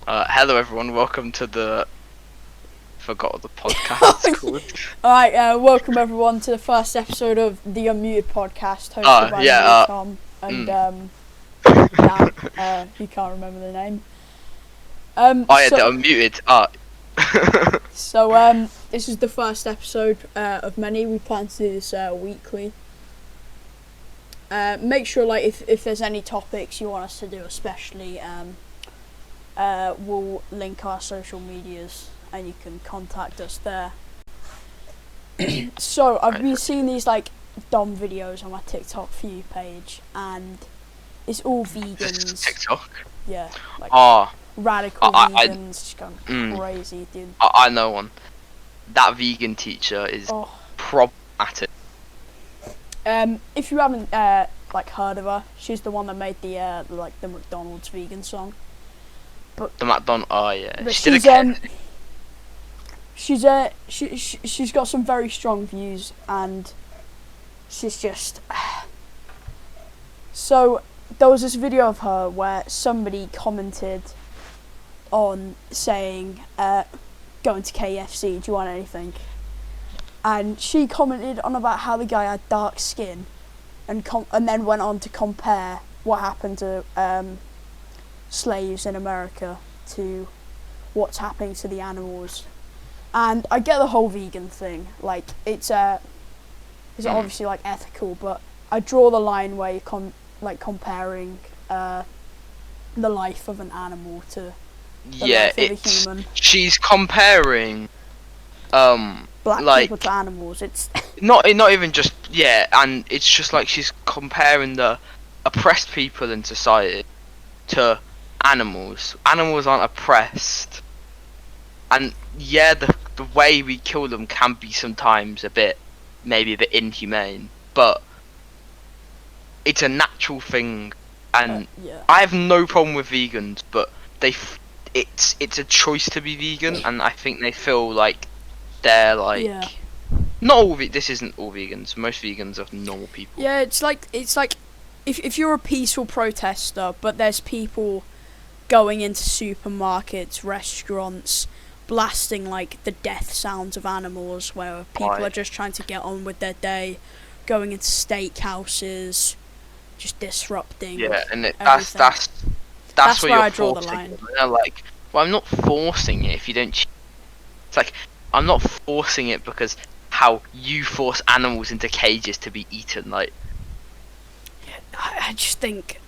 Hello everyone, welcome to the... forgot what the podcast is called. Alright, welcome everyone to the first episode of the Unmuted podcast, hosted by me, Tom, and Dan, you can't remember the name. The Unmuted, So, this is the first episode of many. We plan to do this weekly. Make sure, like, if there's any topics you want us to do especially, we'll link our social medias and you can contact us there. So I've been seeing these like dumb videos on my TikTok For You page, and it's all vegans. TikTok? Yeah, like radical vegans just going crazy, dude. I know one. That vegan teacher is problematic. If you haven't like heard of her, she's the one that made the McDonald's vegan song. But the McDonald's, but she's got some very strong views, and she's just so there was this video of her where somebody commented on saying going to KFC, do you want anything? And she commented on about how the guy had dark skin, and then went on to compare what happened to slaves in America to what's happening to the animals. And I get the whole vegan thing, like it's obviously like ethical, but I draw the line where you're comparing the life of an animal to the life of a human. She's comparing black people to animals. It's not even just and it's just like she's comparing the oppressed people in society to animals. Animals aren't oppressed, and the way we kill them can be sometimes maybe a bit inhumane, but it's a natural thing, and I have no problem with vegans, but it's a choice to be vegan, and I think they feel like they're like not all this isn't all vegans. Most vegans are normal people. Yeah, it's like if you're a peaceful protester, but there's people going into supermarkets, restaurants, blasting like the death sounds of animals, where people are just trying to get on with their day, going into steakhouses, just disrupting. Yeah, and that's where I draw the line. They're like, well, I'm not forcing it if you don't. It's like I'm not forcing it because how you force animals into cages to be eaten. Like, I just think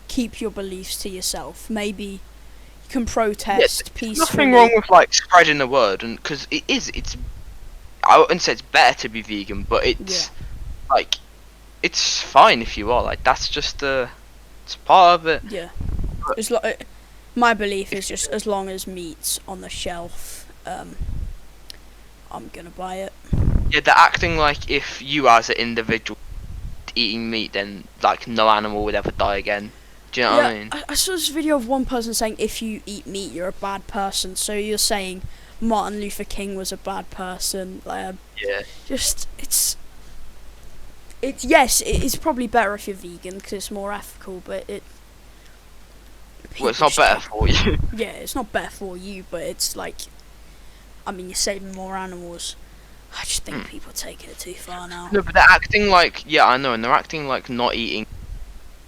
keep your beliefs to yourself. Maybe you can protest peacefully. Nothing wrong with like spreading the word, and because it's I wouldn't say it's better to be vegan, but it's like it's fine if you are. Like that's just it's part of it. Yeah. My belief is just as long as meat's on the shelf, I'm gonna buy it. Yeah, they're acting like if you as an individual eating meat, then like no animal would ever die again. Do you know what I mean? I saw this video of one person saying if you eat meat, you're a bad person. So you're saying Martin Luther King was a bad person. Just it's probably better if you're vegan because it's more ethical, but it's not better for you. Yeah, it's not better for you, but it's like, I mean, you're saving more animals. I just think people are taking it too far now. No, but they're acting like I know, and they're acting like not eating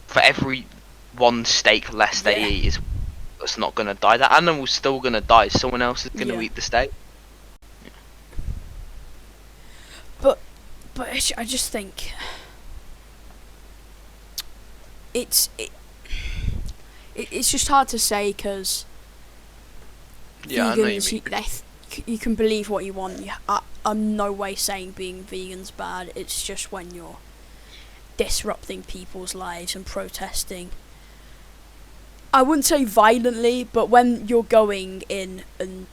for every one steak less they eat it's not gonna die. That animal's still gonna die. Someone else is gonna eat the steak. But I just think it's just hard to say because vegans, you can believe what you want. I'm no way saying being vegan's bad. It's just when you're disrupting people's lives and protesting. I wouldn't say violently, but when you're going in and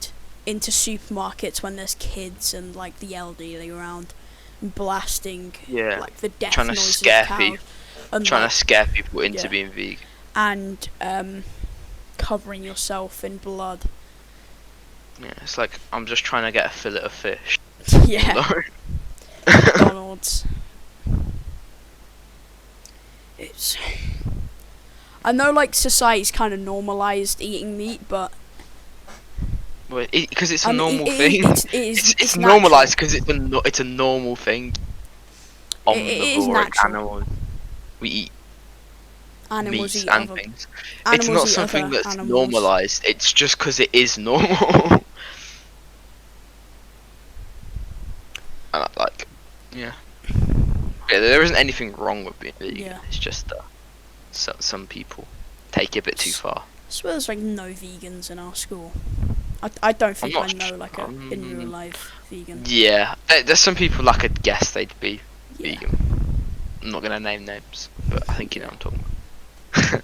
into supermarkets when there's kids and like the elderly around, and blasting like the death noises of cows, trying to scare people into being vegan, and covering yourself in blood. Yeah, it's like I'm just trying to get a fillet of fish. Yeah. McDonald's. I know like society's kind of normalised eating meat, but Because it's a I mean, normal it- thing. it's normalised because it's a normal thing. It is Omnivore natural. animals. We eat animals meat eat and other things. animals It's not eat something other that's animals. normalised. It's just because it is normal. And I like, yeah. There isn't anything wrong with being vegan. Yeah. It's just some people take it a bit too far. I swear there's like no vegans in our school. I don't think I not know like a in real um, life vegan. Yeah, there's some people like I'd guess they'd be Yeah. vegan. I'm not gonna name names, but I think you know what I'm talking about.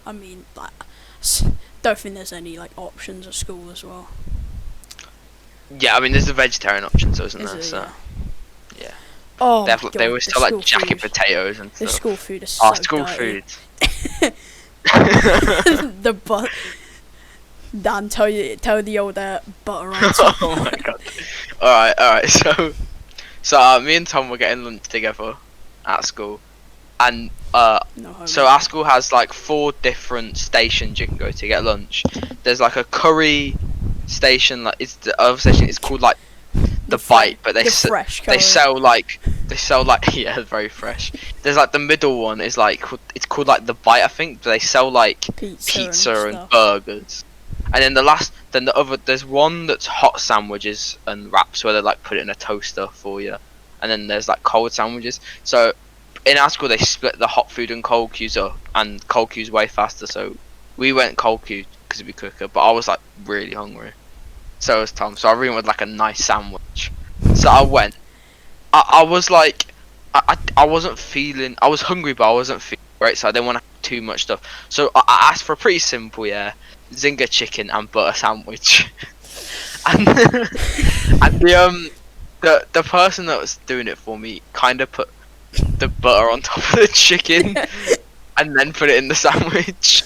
I mean, like, don't think there's any like options at school as well. Yeah, I mean there's the vegetarian option, so isn't Is there? it? So Yeah. yeah, Oh they my have, God, they always the sell like school jacket food. potatoes and The stuff. school food is so Oh, school dirty. food. The but. Dan, tell the old butter on top. Oh my god. Alright, so me and Tom were getting lunch together at school, and No homo. so our school has like 4 different stations you can go to get lunch. There's like a curry station, like it's the other station is called like the Bite, but they fresh they sell like yeah, very fresh. There's like the middle one is like it's called like the Bite, I think, but they sell like pizza and stuff. burgers. And then there's one that's hot sandwiches and wraps where they like put it in a toaster for you. And then there's like cold sandwiches. So in our school they split the hot food and cold queues up, and cold queues way faster. So we went cold queue because it'd be quicker. But I was like really hungry. So was Tom. So I really wanted like a nice sandwich. So I went. I was like, I wasn't feeling. I was hungry, but I wasn't feeling right. So I didn't want to have too much stuff. So I asked for a pretty simple, Zinger chicken and butter sandwich. And and the person that was doing it for me kind of put the butter on top of the chicken and then put it in the sandwich.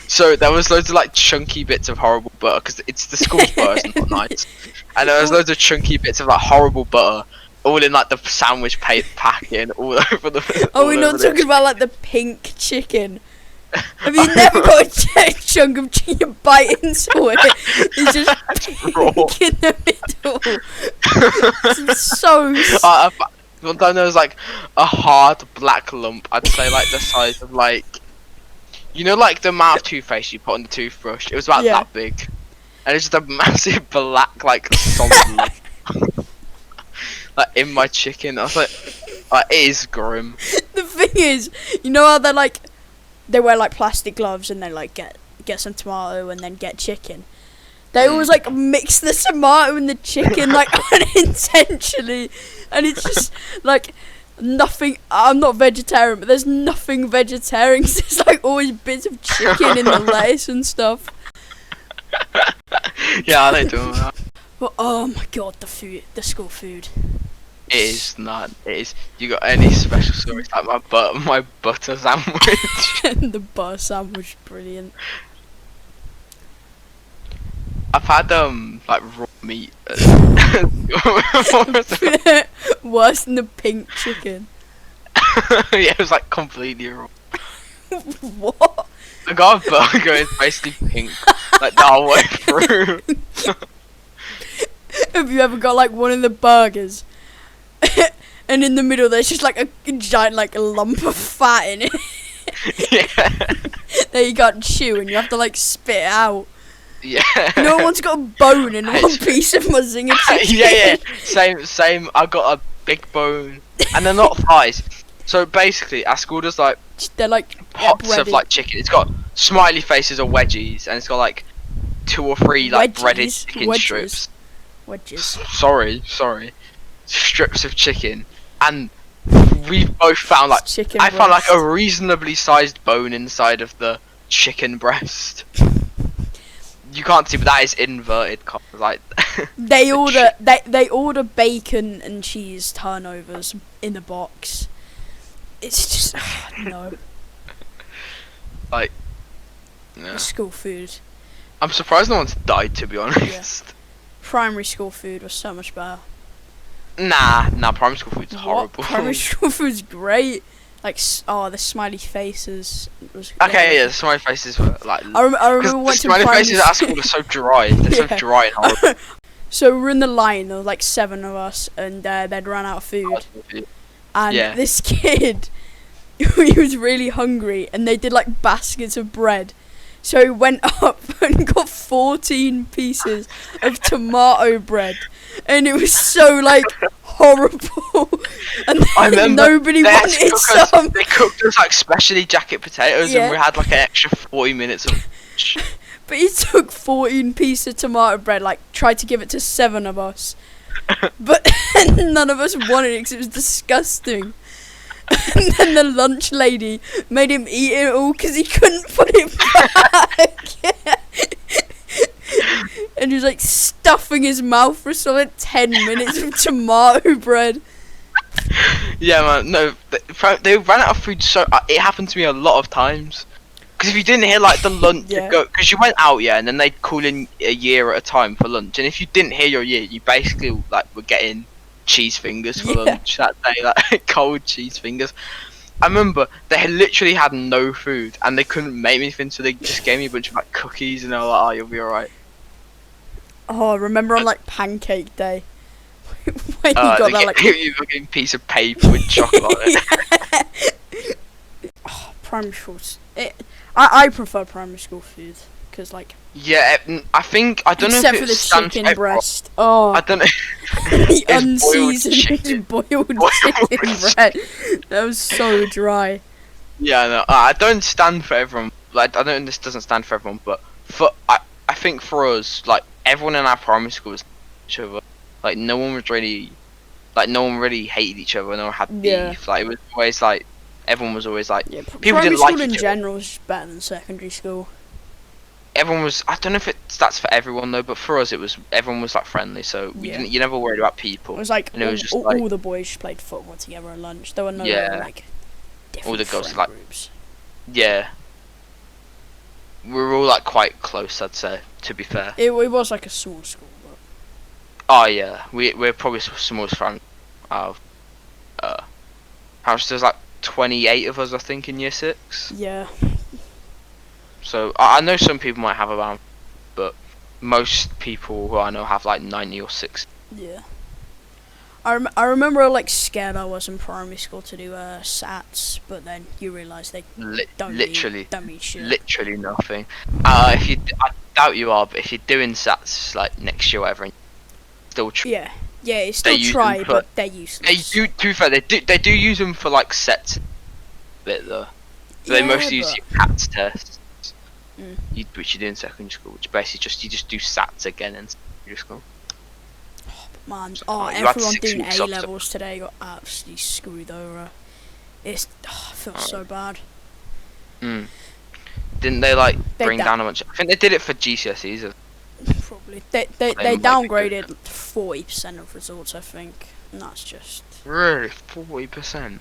So there was loads of like chunky bits of horrible butter because it's the school's butter, it's not nice. And there was loads of chunky bits of like horrible butter all in like the sandwich packing all over the. Are we not talking about like the pink chicken? Have you never got a chunk of chicken bite into it? It's just raw. pink in the middle. It's so. One time there was like a hard black lump. I'd say like the size of like, you know, like the amount of toothpaste you put on the toothbrush. It was about that big, and it's just a massive black like solid lump, like in my chicken. I was like it is grim. The thing is, you know how they're like. They wear like plastic gloves and they like get some tomato and then get chicken. They always like mix the tomato and the chicken like unintentionally, and it's just like nothing. I'm not vegetarian, but there's nothing vegetarian. 'Cause there's like always bits of chicken in the lettuce and stuff. Yeah, I don't do that. But oh my God, the school food. It is not. It is. You got any special stories like my butter sandwich? The butter sandwich, brilliant. I've had like raw meat. Worse than the pink chicken. Yeah, it was like completely raw. What? I got a burger. It's basically pink, like the whole way through. Have you ever got like one of the burgers? And in the middle there's just like a giant like a lump of fat in it. Yeah. That you can't chew and you have to like spit it out. Yeah. No one's got a bone in one piece of my zinger chicken. Yeah. Same. I got a big bone, and they're not thighs. So basically, our school does like They're like pots of breaded. like chicken. It's got smiley faces or wedgies, and it's got like 2 or 3 like breaded Wedgies? chicken Wedges. strips. Wedges. Sorry. Strips of chicken, and we both found like Chicken I found like breast. a reasonably sized bone inside of the chicken breast. You can't see, but that is inverted. Like They order bacon and cheese turnovers in the box. It's just no. Like, yeah. School food. I'm surprised no one's died, to be honest. Primary school food was so much better. Nah, primary school food's What? horrible. Primary school food's great. Like, the smiley faces. Was, Okay, yeah, the smiley faces were like. I remember Because we the went to smiley primary faces at school are so dry. They're so Yeah. dry and horrible. So we're in the line. There were like 7 of us, and they'd run out of food. And Yeah. this kid, he was really hungry, and they did like baskets of bread. So he went up and got 14 pieces of tomato bread, and it was so like horrible. And I remember nobody they had to wanted cook us- some. They cooked us like specially jacket potatoes, Yeah. and we had like an extra 40 minutes of. But he took 14 pieces of tomato bread, like tried to give it to 7 of us, but none of us wanted it because it was disgusting. And then the lunch lady made him eat it all because he couldn't put it back. And he was like stuffing his mouth for solid 10 minutes with tomato bread. Yeah, man. No, they ran out of food. So it happened to me a lot of times. Because if you didn't hear like the lunch, Yeah. because you went out, yeah, and then they'd call in a year at a time for lunch, and if you didn't hear your year, you basically like were getting cheese fingers for Yeah. lunch that day, like cold cheese fingers. I remember they had literally had no food and they couldn't make me anything, so they just gave me a bunch of like cookies, and they were like, "Oh, you'll be alright." Oh, I remember on like pancake day when you They got that gave like you a fucking piece of paper with chocolate on it. primary schools. I prefer primary school food because like Yeah, I think I don't except know for if the it stands chicken for everyone. breast. Oh, I don't know. the It's boiled chicken. unseasoned boiled Boiled chicken bread. That was so dry. Yeah, no, I don't stand for everyone. Like, I don't. This doesn't stand for everyone, but I think for us, like everyone in our primary school was each other. Like, no one really hated each other. No one had beef. Yeah. Like, it was always like everyone was always like Yeah, people primary didn't school like in each other. general is just better than secondary school. Everyone was. I don't know if that's for everyone though, but for us, it was. Everyone was like friendly, so we Yeah. didn't. You never worried about It people. was like And it was just all, like- all the boys just played football together at lunch. There were no Yeah. like different All the girls, friend like- groups. Yeah. We were all like quite close, I'd say. To be fair. It was like a small school, but Oh yeah, we're probably the smallest fan of. How much? There's like 28 of us, I think, in year 6. yeah. So I know some people might have around, but most people who I know have like 90 or 60. Yeah. I remember how like scared I was in primary school to do SATs, but then you realise they don't Literally, mean shit. literally nothing. I doubt you are, but if you're doing SATs like next year, or whatever, and still Yeah, it's They still use try, them for- but they're they useless. do. To be fair, they do use them for like sets, bit though. So they Yeah, mostly use but- your CATS tests, Mm. which you do in secondary school, which basically you just do SATs again in secondary school. Man, you had everyone 6 doing weeks A off to- levels today got absolutely screwed over. It feels so bad. Mm. Didn't they like They bring da- down a bunch? I think they did it for GCSEs. Probably they might be downgraded 40% of results, I think, and that's just Really, 40%.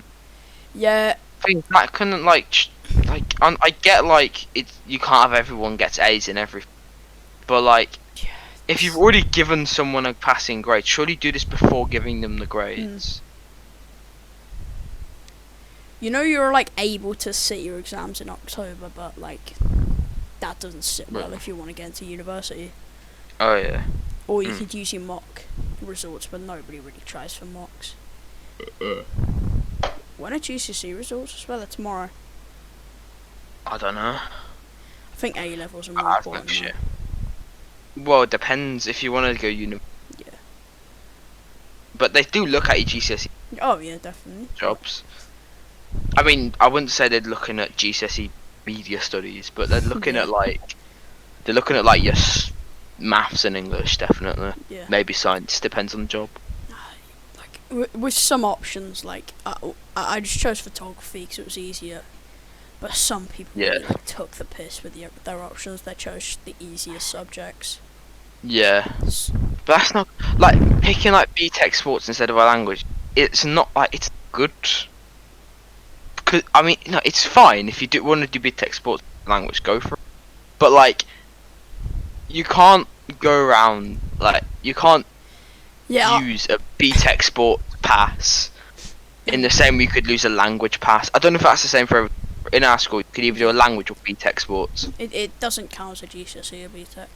yeah. I think that couldn't I get like you can't have everyone gets A's in every, but like if you've already given someone a passing grade, surely do this before giving them the grades. You know you're like able to sit your exams in October, but like that doesn't sit well Really? if you want to get into university. Oh yeah. Or you Mm. could use your mock results, but nobody really tries for mocks. When are GCSE results? I swear they're tomorrow. I don't know. I think A levels are more That's important. next now. year. Well, it depends if you want to go uni. Yeah. But they do look at your GCSE Oh yeah, definitely. jobs. I mean, I wouldn't say they're looking at GCSE media studies, but they're looking Yeah. at like your maths and English, definitely. Yeah. Maybe science, depends on the job. Like with some options, like I just chose photography because it was easier. But some people really, Yeah. like, took the piss with their options. They chose the easiest subjects. Yeah, S- but that's not like picking like BTEC sports instead of a language. It's not like it's good. Cause I mean, no, it's fine if you do want to do BTEC sports language, go for it. But like, you can't go around like you can't Yeah, use a BTEC sports pass In the same way you could lose a language pass. I don't know if that's the same for in our school. You could either do a language or BTEC sports. It doesn't count as a GCSE or BTEC.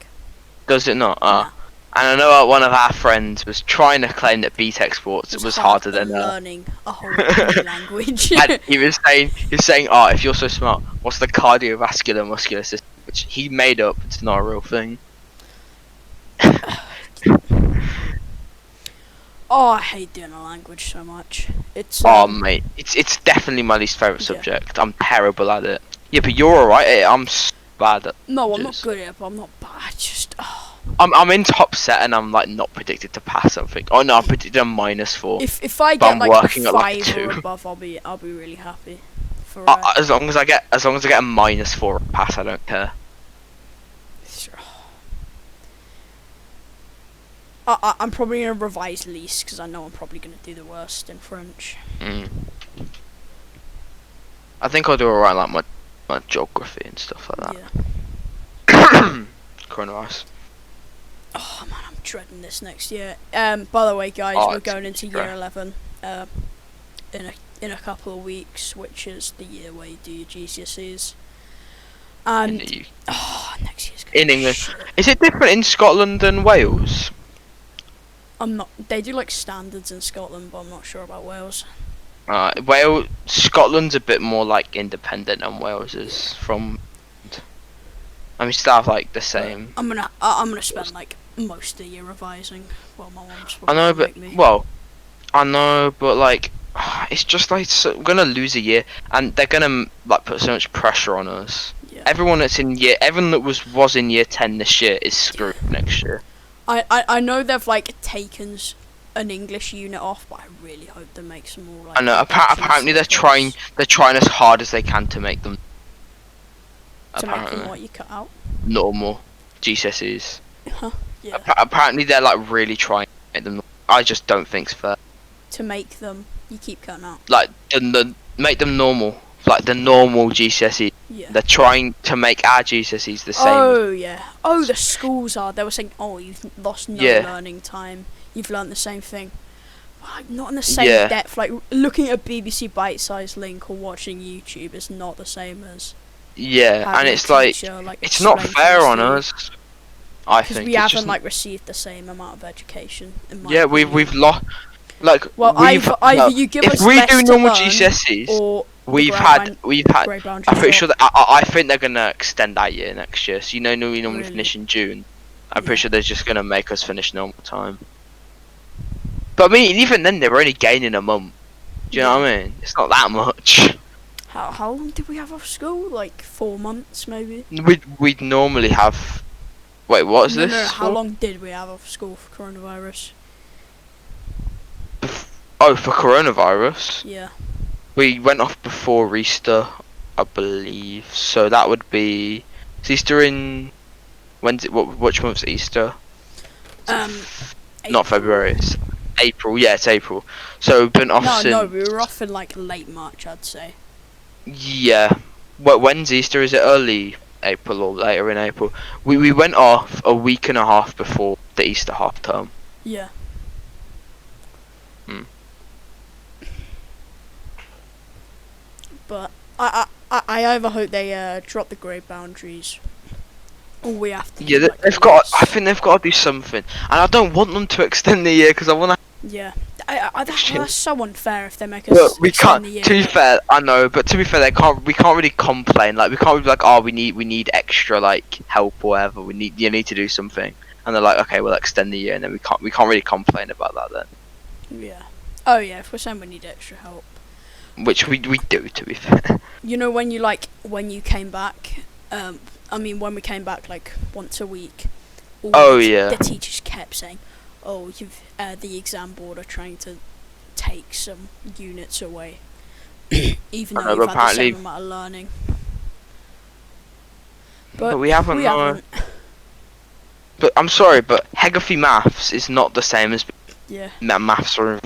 Does it not? Nah. And I know one of our friends was trying to claim that BTEC sports was harder than learning a whole new language. and he was saying, oh, if you're so smart, what's the cardiovascular muscular system? Which he made up. It's not a real thing. Oh, I hate doing a language so much. It's Oh mate, it's definitely my least favourite Yeah. subject. I'm terrible at it. Yeah, but you're alright at it. I'm bad at. no, I'm not just- good at it, but I'm not bad. Just I'm in top set and I'm like not predicted to pass something. Oh no, I'm predicted a -4. if I But get I'm like working a at, like, 5 or 2. above, I'll be really happy. For As long as I get a -4 pass, I don't care. I'm probably gonna revise least because I know I'm probably gonna do the worst in French. I think I'll do alright like my geography and stuff like that. Yeah. Coronavirus. Oh man, I'm dreading this next year. By the way, guys, Oh, we're it's going into great. year 11. In a couple of weeks, which is the year where you do your GCSEs. And next year's gonna In be England. shit. Is it different in Scotland and Wales? I'm not. They do like standards in Scotland, but I'm not sure about Wales. Scotland's a bit more like independent than Wales is from. I mean, still have like the same. I'm gonna spend like most of the year revising. Well, my mom's I probably know, gonna but make me. well, I know, but like, it's just like we're gonna lose a year, and they're gonna like put so much pressure on us. Yeah. Everyone that was in year 10 this year is screwed next year. I know they've like taken an English unit off, but I really hope they make some more. Like, I know. Apparently, they're trying as hard as they can to make them. to make Apparently, them what you cut out. normal GCSEs. Yeah. Apparently, they're like really trying to make them. I just don't think it's fair. To make them, you keep cutting out. Like make them normal, like the normal GCSE. Yeah. They're trying to make our GCSEs the same. Oh yeah. Oh, the schools are. They were saying, oh, you've lost no Yeah. learning time. You've learned the same thing. Like, not in the same Yeah. depth. Like looking at a BBC bite-sized link or watching YouTube is not the same as. Yeah, and having a it's like teacher, like, it's not explain fair things on to you. us. I Because think we it's haven't just, like received the same amount of education. In my yeah, opinion. we've lost. Like Well, we've, either you give if us we less do to normal learn, GCSEs, or we've had. grade boundaries I'm pretty drop. sure that I think they're gonna extend that year next year. So we normally Really? finish in June. I'm Yeah. pretty sure they're just gonna make us finish normal time. But I mean, even then, they're only gaining a month. Do you know what I mean? It's not that much. How long did we have off school? Like 4 months, maybe. We'd normally have. Wait, what is No, this? no, how for? long did we have off school for coronavirus? Oh, for coronavirus, Yeah. we went off before Easter, I believe. So that would be. Is Easter in? When's it? Which month's Easter? Not April. February. It's April. Yeah, it's April. So we've been off No, since. no, we were off in like late March, I'd say. Yeah. When's Easter? Is it early April or later in April? We went off a week and a half before the Easter half term. Yeah. Hmm. But I either hope they drop the grade boundaries, or we have to. Yeah, do, like, they've got. years. I think they've got to do something, and I don't want them to extend the year because I want to. Yeah. That's so unfair if they make But us we extend can't. the year. To be fair, I know, but to be fair, we can't really complain. Like we can't be like, oh, we need extra like help or whatever. You need to do something, and they're like, okay, we'll extend the year, and then we can't really complain about that then, Yeah. Oh yeah, if we're saying we need extra help. which we do, to be fair. You know when you came back, when we came back like once a week. all Oh, the yeah. The teachers kept saying, "Oh, you've the exam board are trying to take some units away, even I though know, you've but had the same apparently- amount of learning." But we haven't. We no. haven't. But I'm sorry, but Hegarty Maths is not the same as Yeah. Maths room.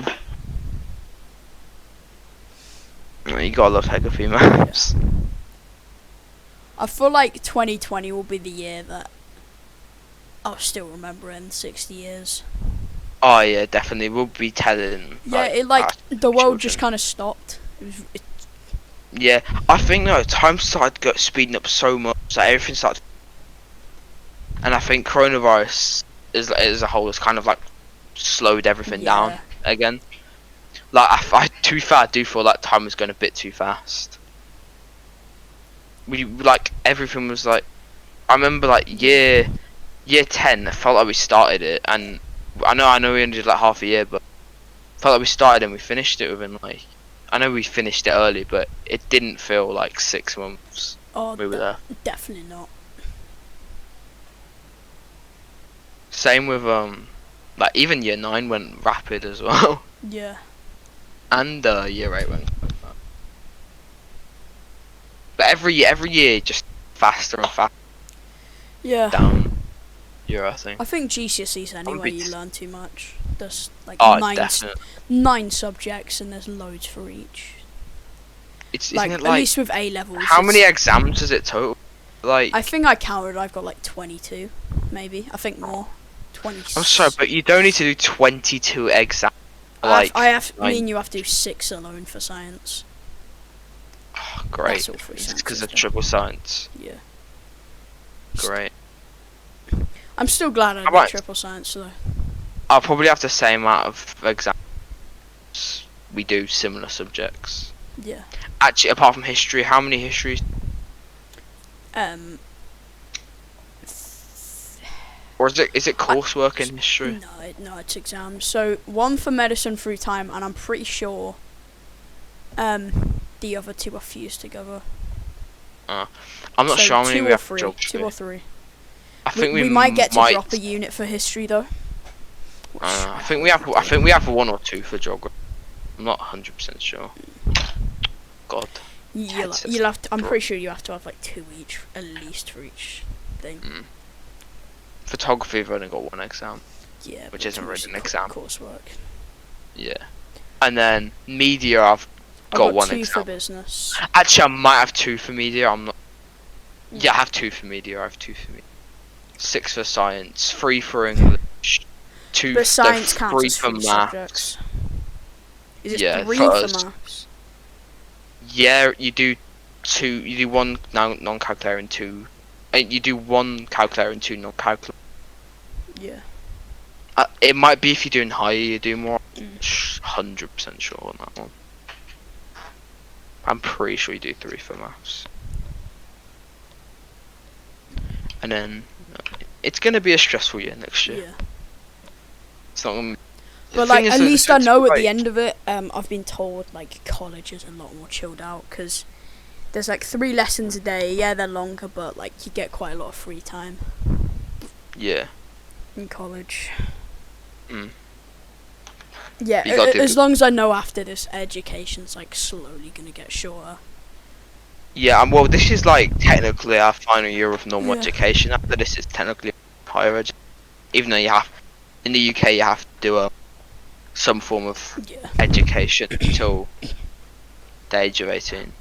You gotta love Hegarty Maths. I feel like 2020 will be the year that I'll still remember in 60 years. Oh yeah, definitely. We'll be telling. Yeah, the world just children. kind of stopped. Yeah, I think no, time started speeding up so much that everything started, and I think coronavirus is as a whole has kind of like slowed everything down Yeah. again. Like to be fair, I do feel like time was going a bit too fast. We like everything was like, I remember like year 10, it felt like we started it, and I know we only did like half a year, but it felt like we started and we finished it within like, I know we finished it early, but it didn't feel like 6 months Oh, we were there. definitely not. Same with like even year 9 went rapid as well, Yeah. and year 8 went quite fast. But every year just faster and faster Yeah. down year, I think. I think GCSEs anyway, be you learn too much. There's like Oh, definitely. 9 subjects and there's loads for each. Isn't Like, it at like least with A levels. how many exams is it total? Like I think I counted. I've got like 22, maybe. I think more. 20. I'm sorry, but you don't need to do 22 exams. Like I have. nine- Me and you have to do 6 alone for science. Oh, great. That's all for It's science, because of isn't it? triple science. Yeah. Great. I'm still glad I How did about- triple science though. I'll probably have the same amount of exams. We do similar subjects. Yeah. Actually, apart from history, how many histories? Um. Or is it coursework in history? No, it's exams. So one for medicine through time, and I'm pretty sure. The other 2 are fused together. I'm not So sure how many 2 we or have for 3. geography. 2 or 3. I think we might get to drop a unit for history though. which I think we have. I think we have 1 or 2 for geography. I'm not 100% sure. God. You'll have to, I'm pretty sure you have to have like 2 each, at least for each thing. Photography, we've only got 1 exam. Yeah. Which but isn't it's really an mostly exam. Coursework. Yeah. And then media, I've I've got 1 2 exam. for business. Actually, I might have 2 for media. I'm not. Yeah, I have 2 for media. I have 2 for media. 6 for science, 3 for English, 2 But science for counts 3 as for 3 maths. subjects. Is it Yeah, 3 for for us. maths? Yeah, you do 2. You do 1 non-calculator and 2. You do 1 calculator and 2 non-calculator. Yeah. It might be if you're doing higher, you do more. Mm. 100% sure on that one. I'm pretty sure you do 3 for maths. And then it's gonna be a stressful year next year. Yeah. It's not gonna. But the thing like, is at that least I it's know at like- the end of it, I've been told like college is a lot more chilled out because there's like 3 lessons a day. Yeah, they're longer, but like you get quite a lot of free time Yeah. in college. Mm. Yeah, You gotta do as good- long as I know after this, education's like slowly gonna get shorter. Yeah, well, this is like technically our final year of normal Yeah. education. After this, is technically higher education. Even though you have, in the UK, you have to do some form of Yeah. education until the age of 18.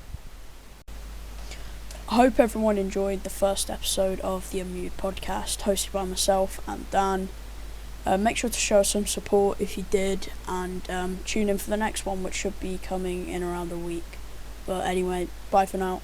I hope everyone enjoyed the first episode of the Unmute podcast, hosted by myself and Dan. Make sure to show us some support if you did, and tune in for the next one, which should be coming in around a week. But anyway, bye for now.